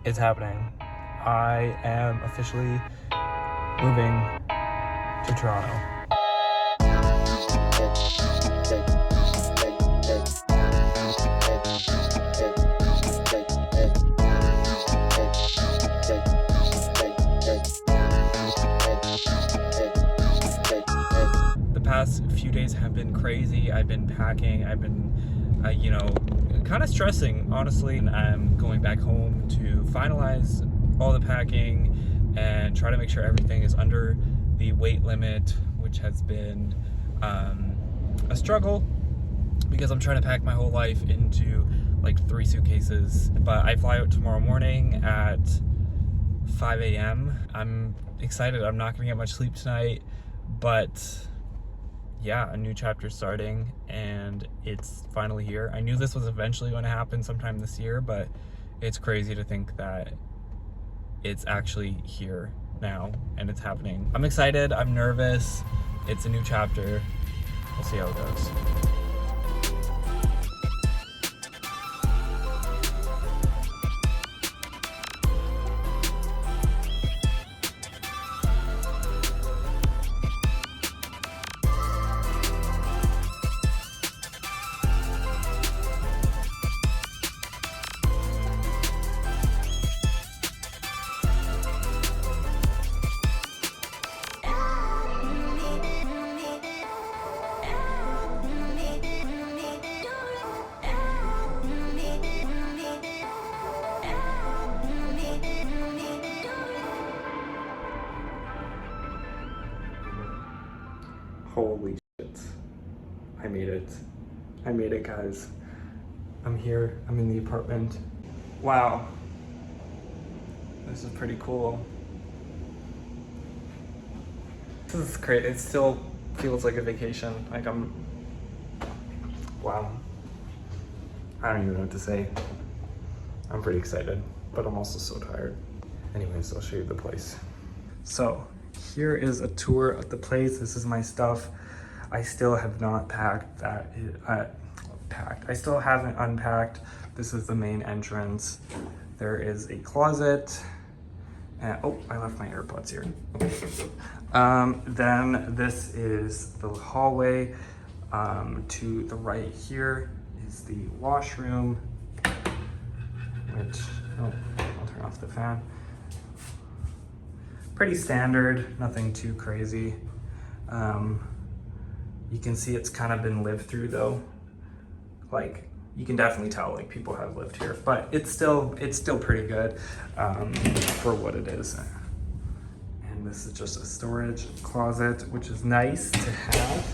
It's happening. I am officially moving to Toronto. The past few days have been crazy. I've been packing. I've been, kind of stressing, honestly. And I'm going back home to finalize all the packing and try to make sure everything is under the weight limit, which has been a struggle because I'm trying to pack my whole life into like 3 suitcases. But I fly out tomorrow morning at 5 a.m. I'm excited. I'm not gonna get much sleep tonight, but yeah, a new chapter starting and it's finally here. I knew this was eventually going to happen sometime this year, but it's crazy to think that it's actually here now and it's happening. I'm excited, I'm nervous. It's a new chapter. We'll see how it goes. Holy shit. I made it. I made it, guys. I'm here. I'm in the apartment. Wow. This is pretty cool. This is great. It still feels like a vacation. Like wow. I don't even know what to say. I'm pretty excited, but I'm also so tired. Anyways, I'll show you the place. So here is a tour of the place. This is my stuff. I still have not packed that. I still haven't unpacked. This is the main entrance. There is a closet. Oh, I left my AirPods here. Okay. Then this is the hallway. To the right here is the washroom, which, oh, I'll turn off the fan. Pretty standard, nothing too crazy. You can see it's kind of been lived through though. Like, you can definitely tell like people have lived here, but it's still pretty good for what it is. And this is just a storage closet, which is nice to have.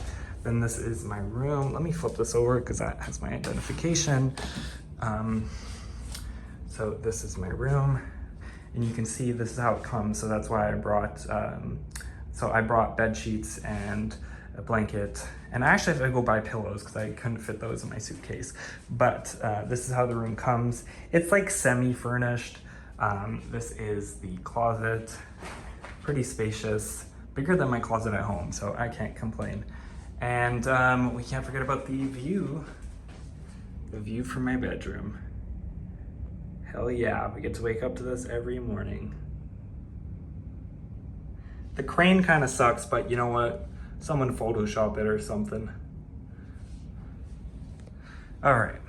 Then this is my room. Let me flip this over because that has my identification. So this is my room. And you can see this is how it comes. So that's why I brought, I brought bed sheets and a blanket. And I actually have to go buy pillows because I couldn't fit those in my suitcase. But this is how the room comes. It's like semi-furnished. This is the closet, pretty spacious, bigger than my closet at home, so I can't complain. And we can't forget about the view from my bedroom. Hell yeah, we get to wake up to this every morning. The crane kind of sucks, but you know what? Someone Photoshop it or something. All right.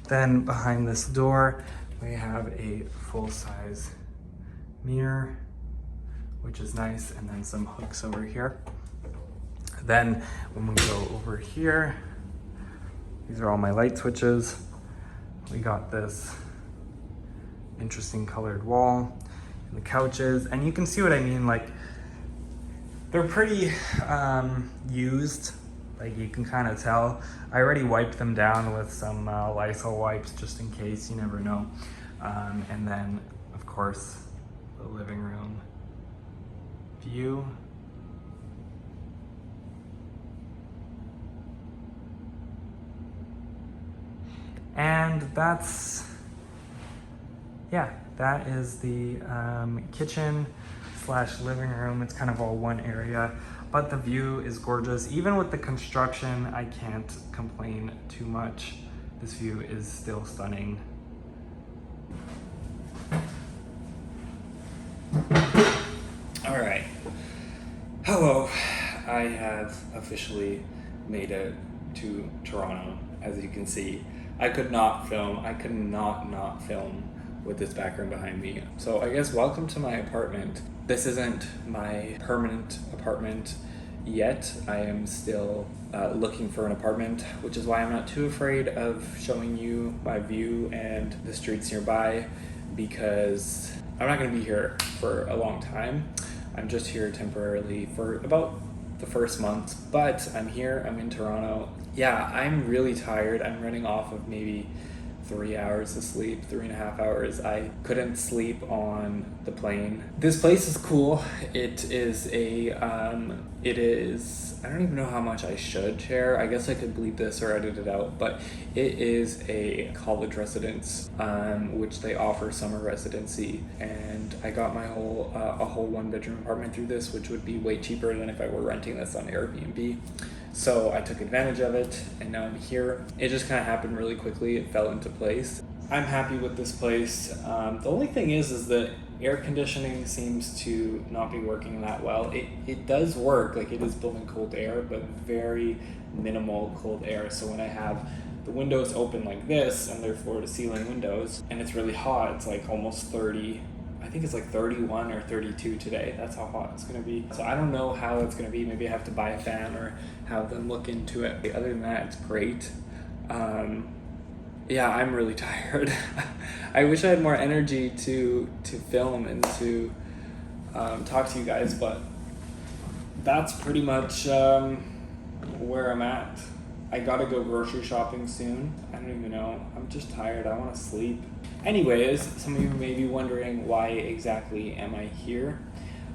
Then behind this door, we have a full-size mirror, which is nice, and then some hooks over here. Then when we go over here, these are all my light switches. We got this interesting colored wall and the couches, and you can see what I mean. Like, they're pretty used. Like, you can kind of tell. I already wiped them down with some Lysol wipes just in case, you never know. And then of course the living room view. And that's, yeah, that is the kitchen slash living room. It's kind of all one area, but the view is gorgeous. Even with the construction, I can't complain too much. This view is still stunning. have officially made it to Toronto. As you can see, I could not not film with this background behind me. So I guess welcome to my apartment. This isn't my permanent apartment yet. I am still looking for an apartment, which is why I'm not too afraid of showing you my view and the streets nearby, because I'm not going to be here for a long time. I'm just here temporarily for about the first month, but I'm here, I'm in Toronto. Yeah, I'm really tired. I'm running off of maybe 3 hours of sleep, 3.5 hours. I couldn't sleep on the plane. This place is cool. It is I don't even know how much I should share. I guess I could bleep this or edit it out, but it is a college residence, which they offer summer residency. And I got my a whole 1-bedroom apartment through this, which would be way cheaper than if I were renting this on Airbnb. So I took advantage of it, and now I'm here. It just kind of happened really quickly. It fell into place. I'm happy with this place. The only thing is that air conditioning seems to not be working that well. It does work, like it is blowing cold air, but very minimal cold air. So when I have the windows open like this, and they're floor to ceiling windows, and it's really hot, it's like almost 30, I think it's like 31 or 32 today. That's how hot it's going to be. So I don't know how it's going to be. Maybe I have to buy a fan or have them look into it. Other than that, it's great. Yeah, I'm really tired. I wish I had more energy to film and to talk to you guys, but that's pretty much where I'm at. I gotta go grocery shopping soon. I don't even know. I'm just tired. I want to sleep. Anyways, some of you may be wondering, why exactly am I here?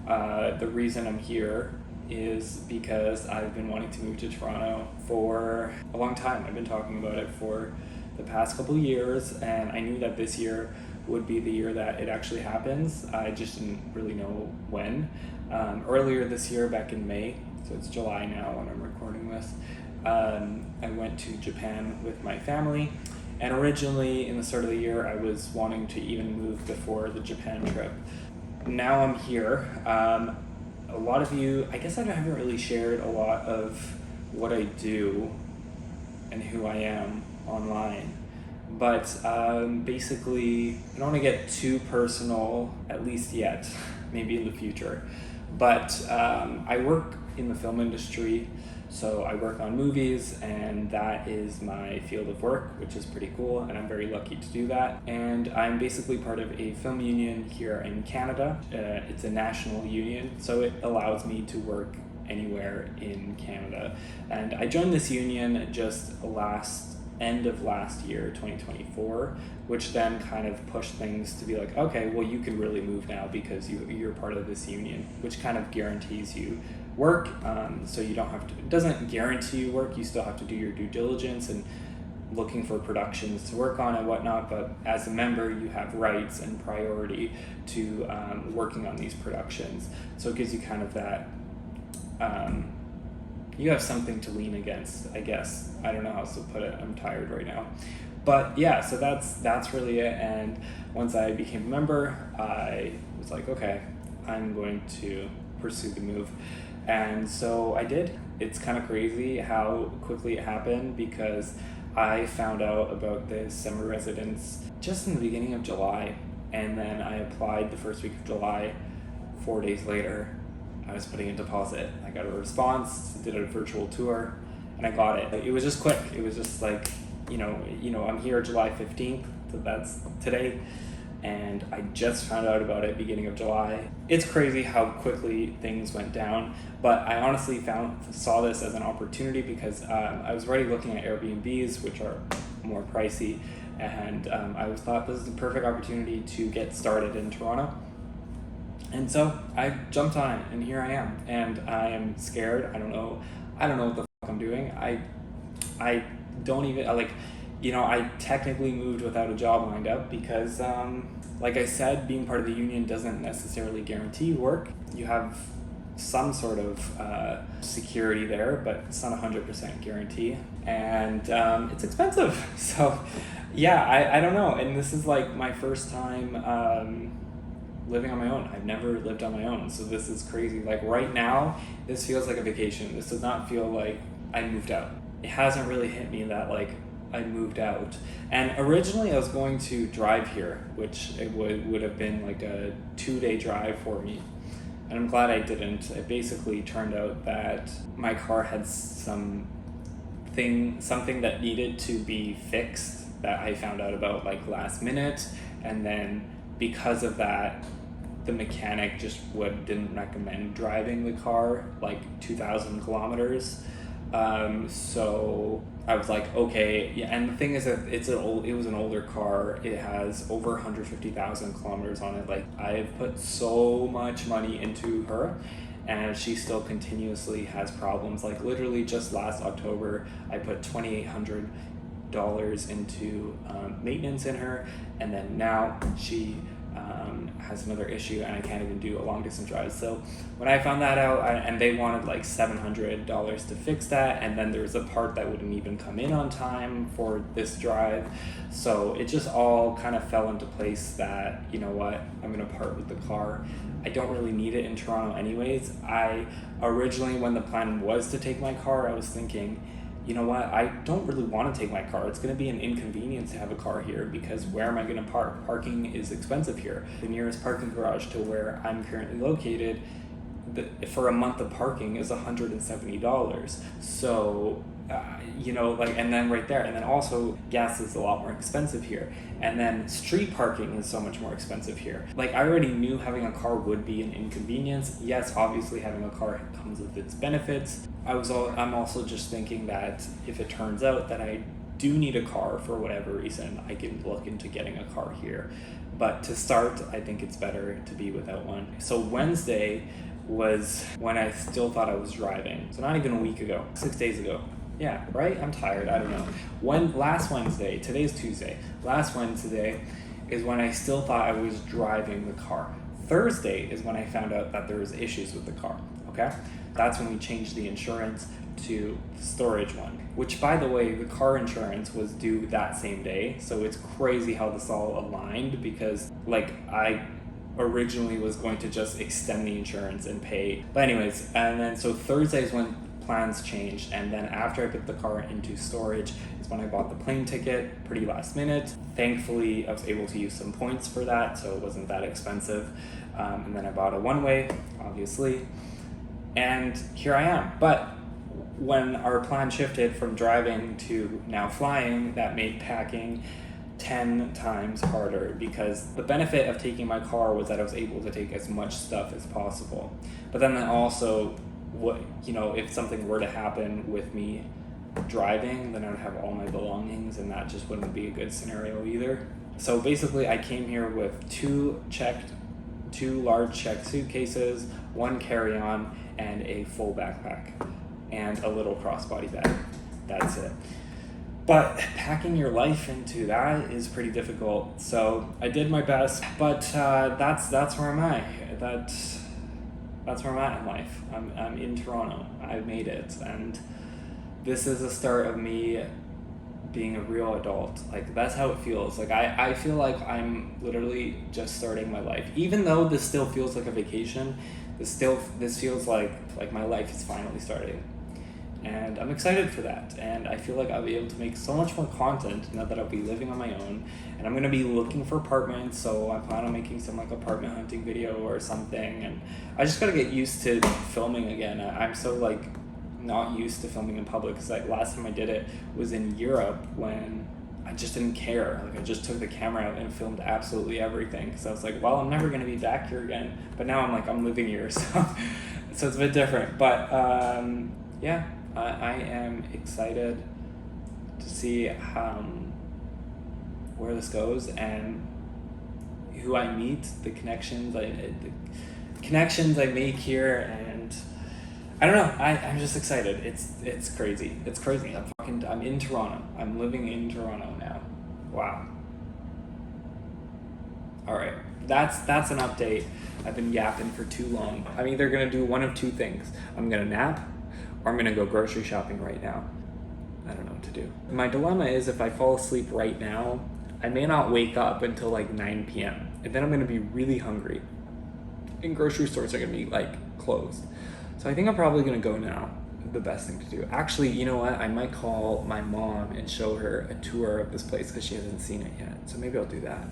The reason I'm here is because I've been wanting to move to Toronto for a long time. I've been talking about it for the past couple years, and I knew that this year would be the year that it actually happens. I just didn't really know when. Earlier this year, back in May, so it's July now when I'm recording this, I went to Japan with my family. And originally, in the start of the year, I was wanting to even move before the Japan trip. Now I'm here. A lot of you, I guess I haven't really shared a lot of what I do and who I am online. But basically, I don't want to get too personal, at least yet, maybe in the future. But I work in the film industry. So I work on movies, and that is my field of work, which is pretty cool, and I'm very lucky to do that. And I'm basically part of a film union here in Canada. It's a national union, so it allows me to work anywhere in Canada. And I joined this union just end of last year, 2024, which then kind of pushed things to be like, okay, well, you can really move now because you're part of this union, which kind of guarantees you work. So you don't have to, it doesn't guarantee you work, you still have to do your due diligence and looking for productions to work on and whatnot, but as a member you have rights and priority to working on these productions. So it gives you kind of that, you have something to lean against, I guess. I don't know how else to put it, I'm tired right now. But yeah, so that's really it. And once I became a member, I was like, okay, I'm going to pursue the move. And so I did. It's kind of crazy how quickly it happened, because I found out about this summer residence just in the beginning of July, and then I applied the first week of July. 4 days later, I was putting a deposit. I got a response, did a virtual tour, and I got it. It was just quick. It was just like, you know, I'm here July 15th, so that's today. And I just found out about it beginning of July. It's crazy how quickly things went down, but I honestly saw this as an opportunity because I was already looking at Airbnbs, which are more pricey, and I thought this is the perfect opportunity to get started in Toronto. And so I jumped on it, and here I am, and I am scared. I don't know what the fuck I'm doing. I don't even, I technically moved without a job lined up because, like I said, being part of the union doesn't necessarily guarantee work. You have some sort of security there, but it's not 100% guarantee. And it's expensive. So yeah, I don't know. And this is like my first time living on my own. I've never lived on my own, so this is crazy. Like right now, this feels like a vacation. This does not feel like I moved out. It hasn't really hit me that like I moved out. And originally I was going to drive here, which it would have been like a 2-day drive for me. And I'm glad I didn't. It basically turned out that my car had something that needed to be fixed that I found out about like last minute. And then because of that, the mechanic just didn't recommend driving the car like 2,000 kilometers. So I was like, okay, yeah. And the thing is that it was an older car. It has over 150,000 kilometers on it. Like I've put so much money into her, and she still continuously has problems. Like literally just last October, I put $2,800 into maintenance in her, and then now she has another issue, and I can't even do a long distance drive. So when I found that out, and they wanted like $700 to fix that, and then there was a part that wouldn't even come in on time for this drive. So it just all kind of fell into place that, you know what, I'm gonna part with the car. I don't really need it in Toronto anyways. I originally, when the plan was to take my car, I was thinking, you know what, I don't really want to take my car. It's going to be an inconvenience to have a car here because where am I going to park? Parking is expensive here. The nearest parking garage to where I'm currently located, for a month of parking is $170. So, you know, like, and then right there, and then also gas is a lot more expensive here. And then street parking is so much more expensive here. Like I already knew having a car would be an inconvenience. Yes, obviously having a car comes with its benefits. I'm also just thinking that if it turns out that I do need a car for whatever reason, I can look into getting a car here. But to start, I think it's better to be without one. So Wednesday was when I still thought I was driving. So not even a week ago, 6 days ago. Yeah, right? I'm tired, I don't know. Last Wednesday, today's Tuesday, last Wednesday is when I still thought I was driving the car. Thursday is when I found out that there was issues with the car, okay? That's when we changed the insurance to the storage one, which by the way, the car insurance was due that same day. So it's crazy how this all aligned because like I originally was going to just extend the insurance and pay. But anyways, and then so Thursday is when plans changed, and then after I put the car into storage is when I bought the plane ticket pretty last minute. Thankfully I was able to use some points for that, so it wasn't that expensive. And then I bought a one-way, obviously, and here I am. But when our plan shifted from driving to now flying, that made packing 10 times harder because the benefit of taking my car was that I was able to take as much stuff as possible. But then also, what, you know, if something were to happen with me driving, then I would have all my belongings, and that just wouldn't be a good scenario either. So basically I came here with two large checked suitcases, one carry-on, and a full backpack, and a little crossbody bag. That's it. But packing your life into that is pretty difficult. So I did my best, but that's where I'm at. That's where I'm at in life. I'm in Toronto. I've made it, and this is the start of me being a real adult. Like that's how it feels. Like I feel like I'm literally just starting my life. Even though this still feels like a vacation, this feels like my life is finally starting. And I'm excited for that, and I feel like I'll be able to make so much more content now that I'll be living on my own, and I'm going to be looking for apartments, so I plan on making some like apartment hunting video or something, and I just got to get used to filming again. I'm so like not used to filming in public, because like last time I did it was in Europe when I just didn't care. Like I just took the camera out and filmed absolutely everything, because I was like, well, I'm never going to be back here again, but now I'm living here, so it's a bit different, but yeah. I am excited to see where this goes and who I meet, the connections I make here, and I don't know. I'm just excited. It's crazy. It's crazy. I'm in Toronto. I'm living in Toronto now. Wow. All right. That's an update. I've been yapping for too long. I'm either gonna do one of two things. I'm gonna nap, or I'm gonna go grocery shopping right now. I don't know what to do. My dilemma is if I fall asleep right now, I may not wake up until like 9 p.m. and then I'm gonna be really hungry. and grocery stores are gonna be like closed. So I think I'm probably gonna go now. The best thing to do. Actually, you know what? I might call my mom and show her a tour of this place because she hasn't seen it yet. So maybe I'll do that.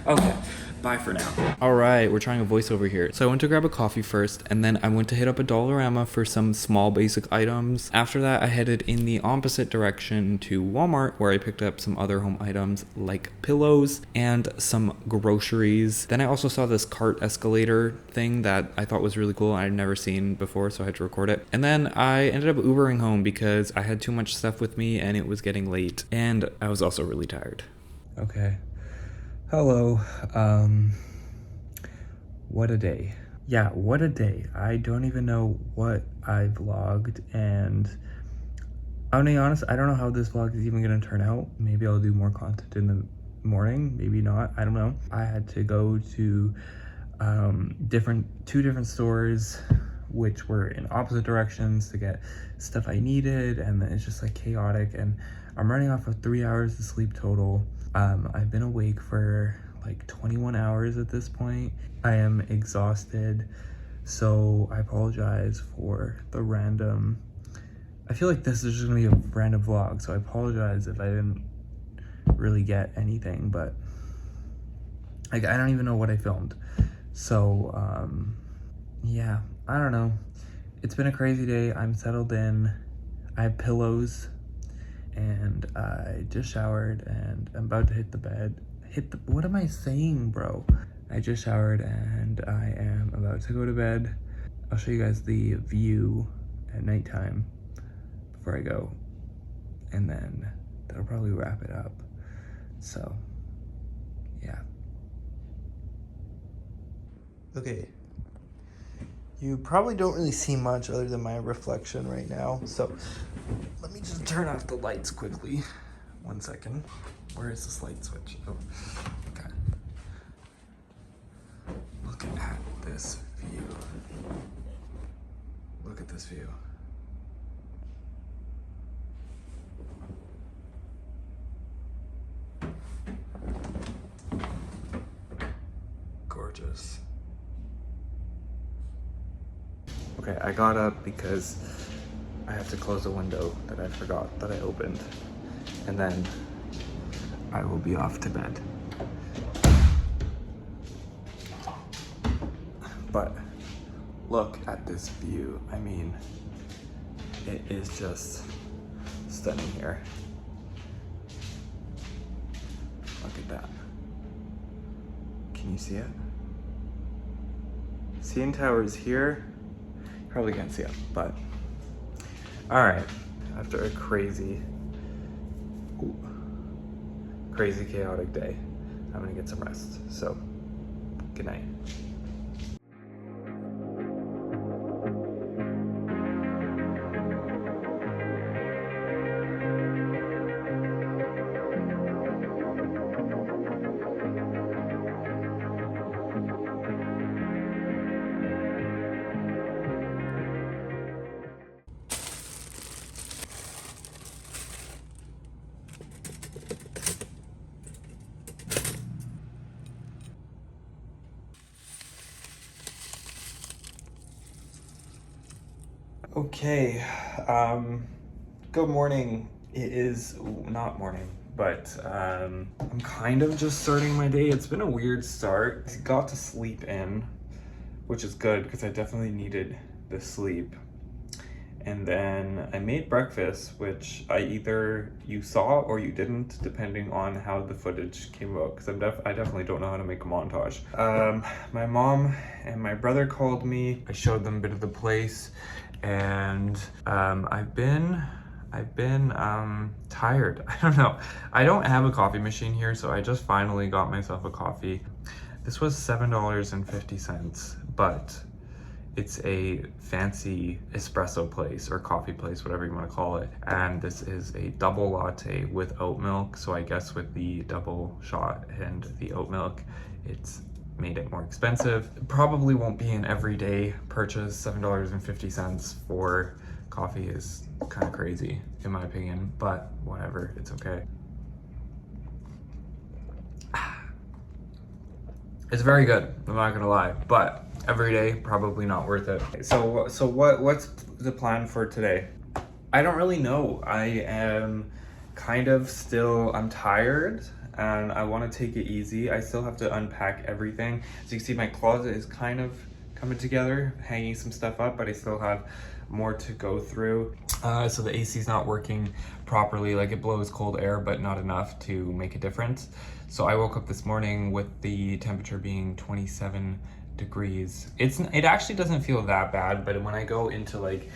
Okay, bye for now. All right, we're trying a voiceover here. So I went to grab a coffee first, and then I went to hit up a Dollarama for some small basic items. After that, I headed in the opposite direction to Walmart, where I picked up some other home items like pillows and some groceries. Then I also saw this cart escalator thing that I thought was really cool. I'd never seen before, so I had to record it. And then I ended up Ubering home because I had too much stuff with me and it was getting late. And I was also really tired. Okay. Hello. What a day. Yeah, what a day. I don't even know what I vlogged, and I'll be honest, I don't know how this vlog is even gonna turn out. Maybe I'll do more content in the morning, maybe not, I don't know. I had to go to two different stores which were in opposite directions to get stuff I needed, and then it's just like chaotic, and I'm running off of 3 hours of sleep total. I've been awake for like 21 hours at this point. I am exhausted, so I apologize for the random, I feel like this is just gonna be a random vlog, so I apologize if I didn't really get anything, but like I don't even know what I filmed. So yeah, I don't know. It's been a crazy day. I'm settled in. I have pillows, and I just showered, and I'm about to hit the bed. What am I saying, bro? I just showered, and I am about to go to bed. I'll show you guys the view at nighttime before I go, and then that'll probably wrap it up. So, yeah. Okay. You probably don't really see much other than my reflection right now, so let me just turn off the lights quickly. 1 second. Where is this light switch? Oh, okay. Look at this view. Look at this view. Gorgeous. Okay, I got up because I have to close a window that I forgot that I opened, and then I will be off to bed. But look at this view. I mean, it is just stunning here. Look at that. Can you see it? CN Tower is here. Probably can't see it, but all right. After a crazy chaotic day, I'm gonna get some rest. So, good night. Okay, good morning. It is not morning, but I'm kind of just starting my day. It's been a weird start. I got to sleep in, which is good because I definitely needed the sleep. And then I made breakfast, which you saw or you didn't, depending on how the footage came out, because I definitely don't know how to make a montage. My mom and my brother called me. I showed them a bit of the place, and I've been tired. I don't know. I don't have a coffee machine here, so I just finally got myself a coffee. This was $7.50, but it's a fancy espresso place or coffee place, whatever you want to call it. And this is a double latte with oat milk. So I guess with the double shot and the oat milk, it's made it more expensive. It probably won't be an everyday purchase. $7.50 for coffee is kind of crazy in my opinion, but whatever, it's okay. It's very good, I'm not gonna lie, but every day, probably not worth it. So what's the plan for today? I don't really know. I am kind of still, I'm tired and I want to take it easy. I still have to unpack everything. As you can see, my closet is kind of coming together, hanging some stuff up, but I still have more to go through. So the AC is not working properly. Like, it blows cold air, but not enough to make a difference. So I woke up this morning with the temperature being 27 degrees. It actually doesn't feel that bad, but when I go into like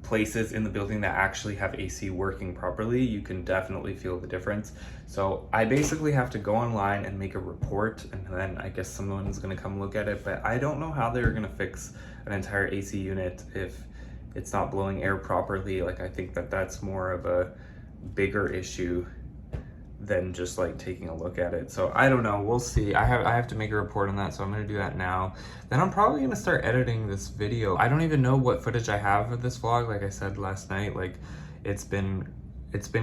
places in the building that actually have AC working properly, you can definitely feel the difference. So I basically have to go online and make a report, and then I guess someone's gonna come look at it, but I don't know how they're gonna fix an entire AC unit if it's not blowing air properly. Like, I think that that's more of a bigger issue than just like taking a look at it. So I don't know, we'll see. I have to make a report on that, so I'm gonna do that now. Then I'm probably gonna start editing this video. I don't even know what footage I have of this vlog. Like I said last night, like it's been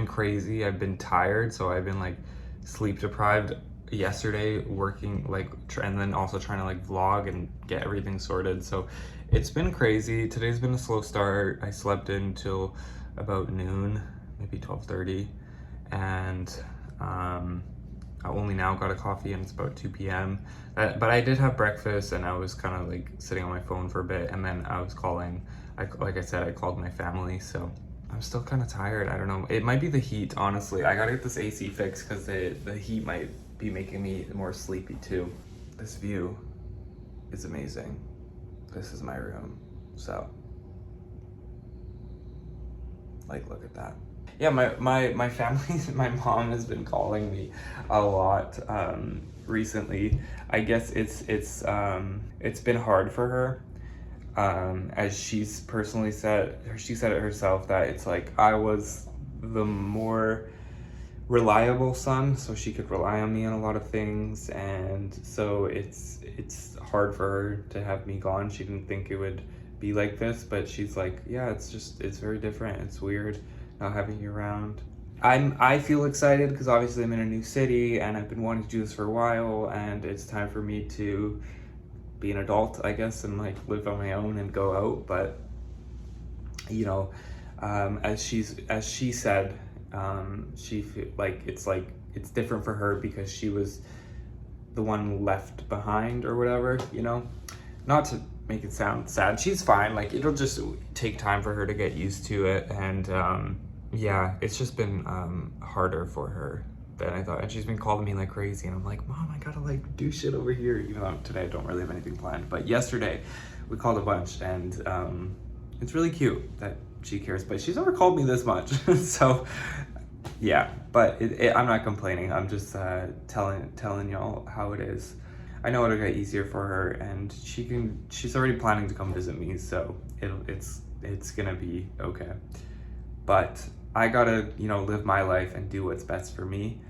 crazy. I've been tired, so I've been like sleep deprived yesterday, working like and then also trying to like vlog and get everything sorted. So it's been crazy. Today's been a slow start. I slept in till about noon, maybe 12:30, and I only now got a coffee and it's about 2 p.m. But I did have breakfast and I was kind of like sitting on my phone for a bit, and then I was calling, like I said, I called my family. So I'm still kind of tired. I don't know. It might be the heat, honestly. I gotta get this AC fixed because the heat might be making me more sleepy too. This view is amazing. This is my room. So, like, look at that. Yeah, my family, my mom has been calling me a lot recently. I guess it's been hard for her, as she's personally said. She said it herself that it's like I was the more reliable son, so she could rely on me on a lot of things, and so it's hard for her to have me gone. She didn't think it would be like this, but she's like, yeah, it's very different. It's weird not having you around. I feel excited because obviously I'm in a new city and I've been wanting to do this for a while, and it's time for me to be an adult, I guess, and like live on my own and go out. But you know, as she said, she feel like it's different for her because she was the one left behind or whatever, you know. Not to make it sound sad, she's fine. Like, it'll just take time for her to get used to it, and yeah, it's just been harder for her than I thought. And she's been calling me like crazy, and I'm like, Mom, I gotta like do shit over here, even though today I don't really have anything planned. But yesterday we called a bunch, and it's really cute that she cares, but she's never called me this much. So yeah, but I'm not complaining. I'm just telling y'all how it is. I know it'll get easier for her, and she's already planning to come visit me, so it's gonna be okay. But I gotta, you know, live my life and do what's best for me.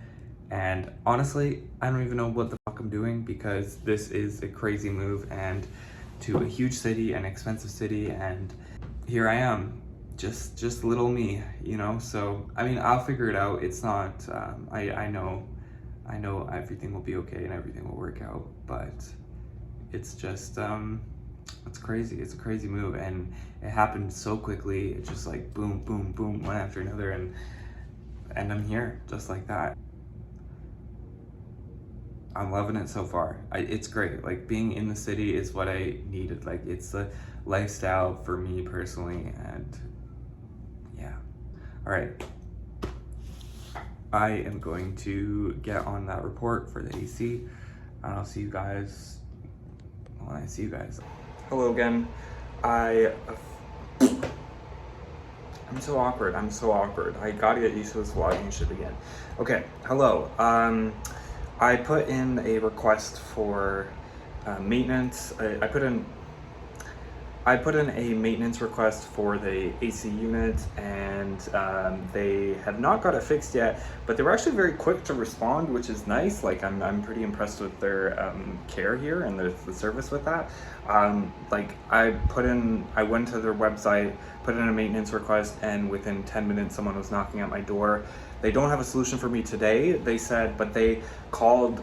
And honestly, I don't even know what the fuck I'm doing, because this is a crazy move, and to a huge city, an expensive city, and here I am, just little me, you know. So I mean, I'll figure it out. It's not I know everything will be okay and everything will work out, but it's just it's crazy. It's a crazy move, and it happened so quickly. It's just like boom, boom, boom, one after another, and I'm here just like that. I'm loving it so far. It's great. Like, being in the city is what I needed. Like, it's the lifestyle for me personally, and yeah. All right. I am going to get on that report for the AC, and I'll see you guys when I see you guys. Hello again. I'm so awkward. I gotta get used to this vlogging shit again. Okay, hello. I put in a request for maintenance. I put in a maintenance request for the AC unit, and they have not got it fixed yet, but they were actually very quick to respond, which is nice. Like, I'm pretty impressed with their care here and the service with that. Like, I went to their website, put in a maintenance request, and within 10 minutes someone was knocking at my door. They don't have a solution for me today, they said, but they called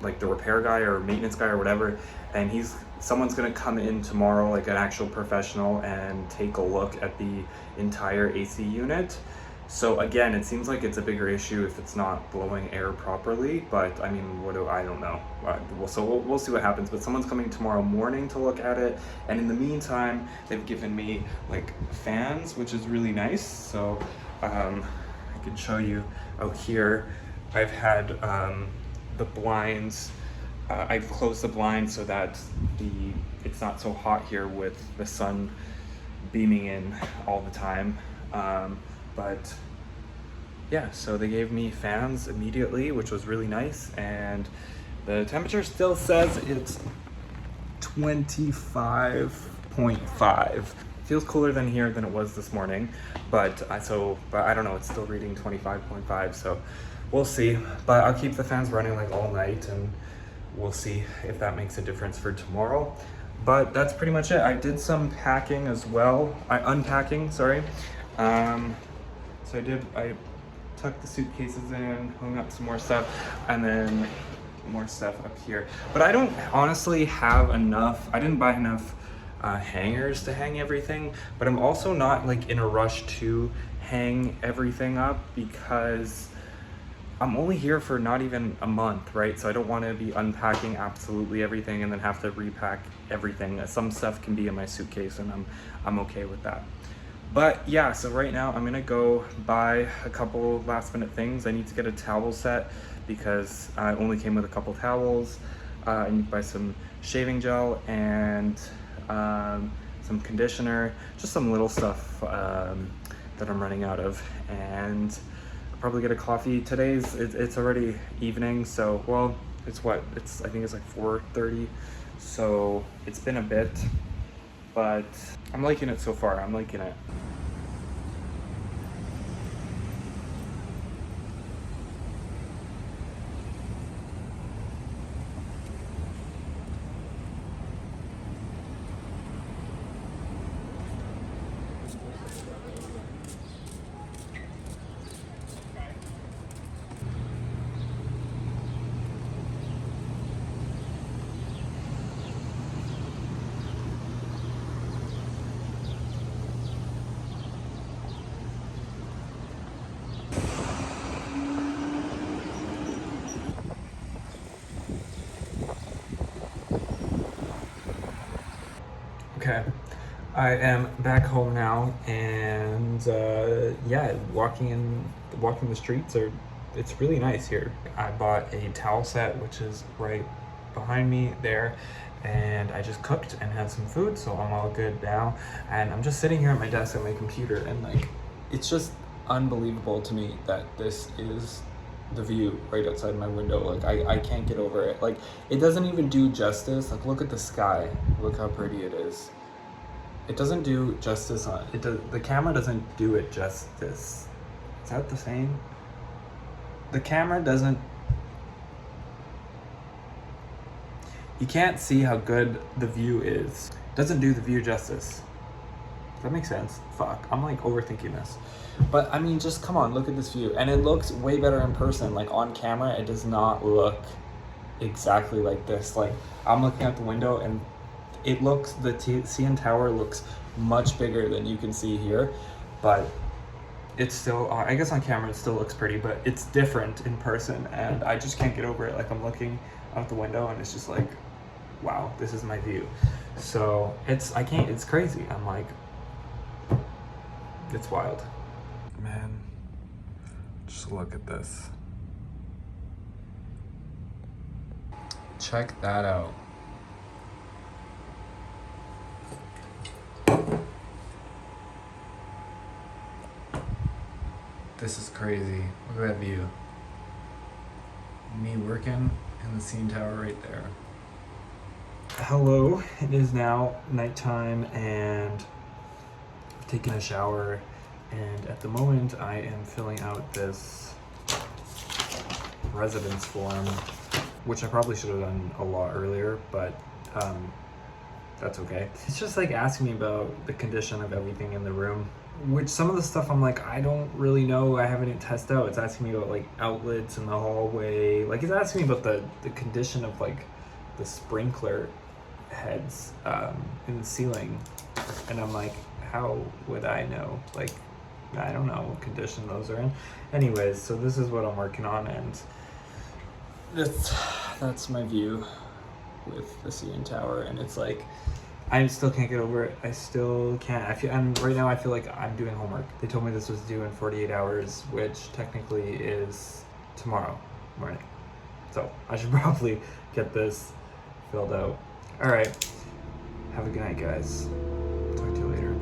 like the repair guy or maintenance guy or whatever, and someone's gonna come in tomorrow, like an actual professional, and take a look at the entire AC unit. So again, it seems like it's a bigger issue if it's not blowing air properly, but I mean, I don't know. We'll see what happens, but someone's coming tomorrow morning to look at it. And in the meantime, they've given me like fans, which is really nice. So I can show you out here. I've had the blinds, I've closed the blinds so that it's not so hot here with the sun beaming in all the time. But yeah, so they gave me fans immediately, which was really nice, and the temperature still says it's 25.5. Feels cooler than here than it was this morning, but I don't know, it's still reading 25.5, so we'll see. But I'll keep the fans running like all night, and we'll see if that makes a difference for tomorrow. But that's pretty much it. I did some packing as well. Unpacking, sorry. So I tucked the suitcases in, hung up some more stuff, and then more stuff up here. But I don't honestly have enough, I didn't buy enough hangers to hang everything, but I'm also not like in a rush to hang everything up because I'm only here for not even a month, right? So I don't want to be unpacking absolutely everything and then have to repack everything. Some stuff can be in my suitcase, and I'm okay with that. But yeah, so right now I'm gonna go buy a couple last minute things. I need to get a towel set because I only came with a couple towels. I need to buy some shaving gel and some conditioner, just some little stuff that I'm running out of. And I'll probably get a coffee. It's already evening, so well, I think it's like 4:30, so it's been a bit, but I'm liking it so far. I'm liking it. Okay, I am back home now, and yeah, walking the streets it's really nice here. I bought a towel set, which is right behind me there, and I just cooked and had some food, so I'm all good now. And I'm just sitting here at my desk at my computer, and like, it's just unbelievable to me that this is the view right outside my window. Like I can't get over it. Like, it doesn't even do justice. Like, look at the sky, look how pretty it is. It doesn't do justice on it. The camera doesn't do it justice. Is that the same? The camera doesn't, you can't see how good the view is. It doesn't do the view justice. Does that make sense? Fuck, I'm like overthinking this. But I mean, just come on, look at this view. And it looks way better in person. Like, on camera, it does not look exactly like this. Like, I'm looking out the window and it looks, the CN Tower looks much bigger than you can see here, but it's still, I guess on camera it still looks pretty, but it's different in person, and I just can't get over it. Like, I'm looking out the window and it's just like, wow, this is my view. So it's crazy. I'm like, it's wild. Man, just look at this. Check that out. This is crazy. Look at that view. Me working in the CN Tower right there. Hello, it is now nighttime, and I've taken a shower, and at the moment I am filling out this residence form, which I probably should have done a lot earlier, but that's okay. It's just like asking me about the condition of everything in the room. which some of the stuff I'm like, I don't really know. I haven't tested out. It's asking me about like outlets in the hallway. Like it's asking me about the condition of like the sprinkler heads in the ceiling, and I'm like, how would I know? Like, I don't know what condition those are in. Anyways, so this is what I'm working on, and that's my view with the CN Tower, and it's like I still can't get over it. I still can't. And right now I feel like I'm doing homework. They told me this was due in 48 hours, which technically is tomorrow morning. So I should probably get this filled out. All right. Have a good night, guys. Talk to you later.